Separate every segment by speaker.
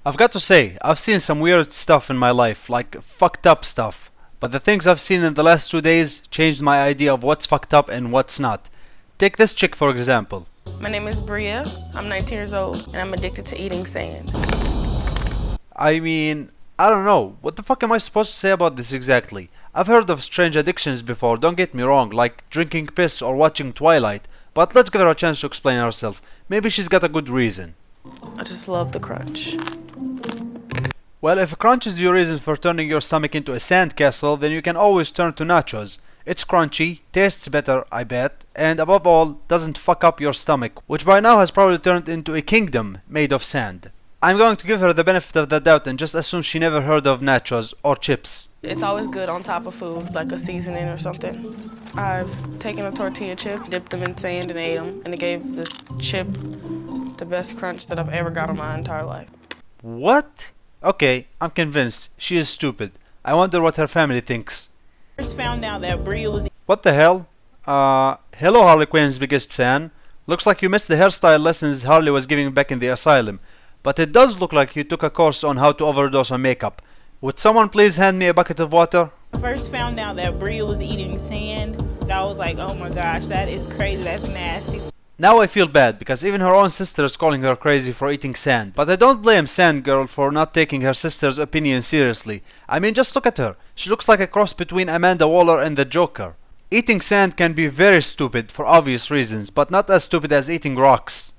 Speaker 1: I've got to say, I've seen some weird stuff in my life, like fucked up stuff. But the things I've seen in the last 2 days changed my idea of what's fucked up and what's not. Take this chick for example.
Speaker 2: My name is Bria. I'm 19 years old and I'm addicted to eating sand.
Speaker 1: I mean, I don't know. What the fuck am I supposed to say about this exactly? I've heard of strange addictions before, don't get me wrong, like drinking piss or watching Twilight. But let's give her a chance to explain herself. Maybe she's got a good reason.
Speaker 2: I just love the crunch.
Speaker 1: Well, if crunch is your reason for turning your stomach into a sandcastle, then you can always turn to nachos. It's crunchy, tastes better, I bet, and above all, doesn't fuck up your stomach, which by now has probably turned into a kingdom made of sand. I'm going to give her the benefit of the doubt and just assume she never heard of nachos or chips.
Speaker 2: It's always good on top of food, like a seasoning or something. I've taken a tortilla chip, dipped them in sand and ate them, and it gave the chip the best crunch that I've ever got in my entire life.
Speaker 1: What? Okay, I'm convinced. She is stupid. I wonder what her family thinks.
Speaker 3: First found out that Bria was.
Speaker 1: What the hell? Hello Harley Quinn's biggest fan. Looks like you missed the hairstyle lessons Harley was giving back in the asylum. But it does look like you took a course on how to overdose on makeup. Would someone please hand me a bucket of water?
Speaker 3: I first found out that Bria was eating sand, and I was like, oh my gosh, that is crazy, that's nasty.
Speaker 1: Now I feel bad because even her own sister is calling her crazy for eating sand. But I don't blame Sand Girl for not taking her sister's opinion seriously. I mean, just look at her. She looks like a cross between Amanda Waller and the Joker. Eating sand can be very stupid for obvious reasons, but not as stupid as eating rocks.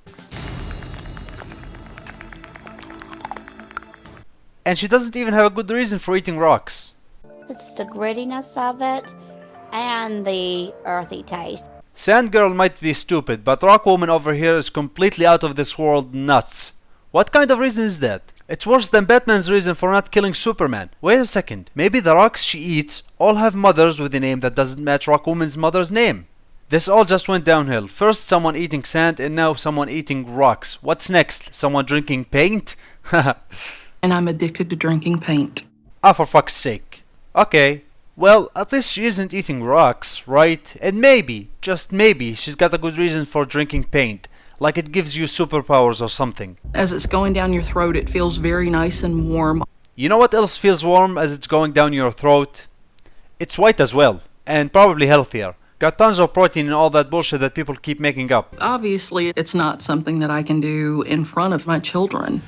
Speaker 1: And she doesn't even have a good reason for eating rocks.
Speaker 4: It's the grittiness of it and the earthy taste.
Speaker 1: Sand Girl might be stupid, but Rock Woman over here is completely out of this world nuts. What kind of reason is that? It's worse than Batman's reason for not killing Superman. Wait a second, maybe the rocks she eats all have mothers with a name that doesn't match Rock Woman's mother's name. This all just went downhill. First someone eating sand and now someone eating rocks. What's next? Someone drinking paint?
Speaker 5: And I'm addicted to drinking paint.
Speaker 1: Ah, for fuck's sake. Okay, well, at least she isn't eating rocks, right? And maybe, just maybe, she's got a good reason for drinking paint. Like it gives you superpowers or something.
Speaker 5: As it's going down your throat, it feels very nice and warm.
Speaker 1: You know what else feels warm as it's going down your throat? It's white as well, and probably healthier. Got tons of protein and all that bullshit that people keep making up.
Speaker 5: Obviously, it's not something that I can do in front of my children.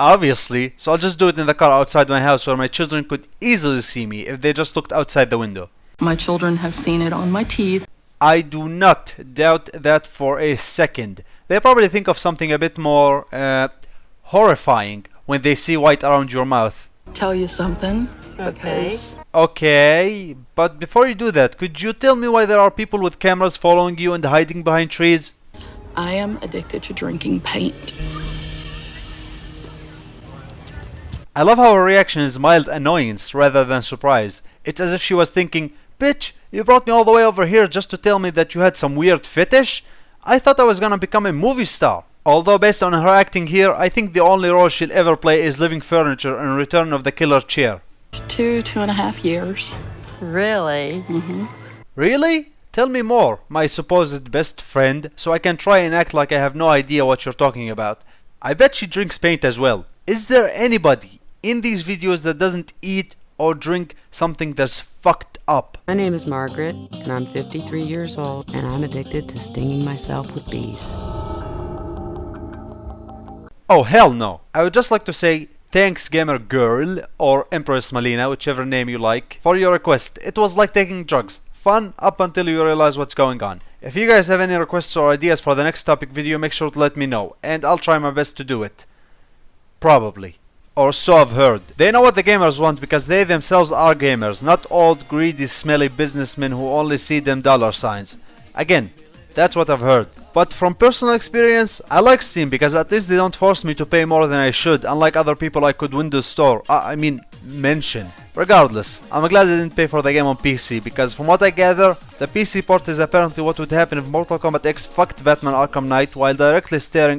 Speaker 1: Obviously, so I'll just do it in the car outside my house where my children could easily see me if they just looked outside the window.
Speaker 5: My children have seen it on my teeth.
Speaker 1: I do not doubt that for a second. They probably think of something a bit more horrifying when they see white around your mouth.
Speaker 5: Tell you something.
Speaker 1: Okay, but before you do that, could you tell me why there are people with cameras following you and hiding behind trees?
Speaker 5: I am addicted to drinking paint.
Speaker 1: I love how her reaction is mild annoyance rather than surprise. It's as if she was thinking, bitch, you brought me all the way over here just to tell me that you had some weird fetish? I thought I was gonna become a movie star. Although based on her acting here, I think the only role she'll ever play is living furniture in Return of the Killer Chair.
Speaker 5: 2.5 years.
Speaker 6: Really?
Speaker 1: Really? Tell me more, my supposed best friend, so I can try and act like I have no idea what you're talking about. I bet she drinks paint as well. Is there anybody in these videos that doesn't eat or drink something that's fucked up?
Speaker 6: My name is Margaret, and I'm 53 years old, and I'm addicted to stinging myself with bees.
Speaker 1: Oh hell no. I would just like to say thanks Gamer Girl or Empress Malina, whichever name you like, for your request. It was like taking drugs. Fun up until you realize what's going on. If you guys have any requests or ideas for the next topic video, make sure to let me know, and I'll try my best to do it. Probably. Or so I've heard. They know what the gamers want because they themselves are gamers, not old, greedy, smelly businessmen who only see them dollar signs. Again, that's what I've heard. But from personal experience, I like Steam because at least they don't force me to pay more than I should, unlike other people I could Windows Store. Mention. Regardless, I'm glad I didn't pay for the game on PC because from what I gather, the PC port is apparently what would happen if Mortal Kombat X fucked Batman Arkham Knight while directly staring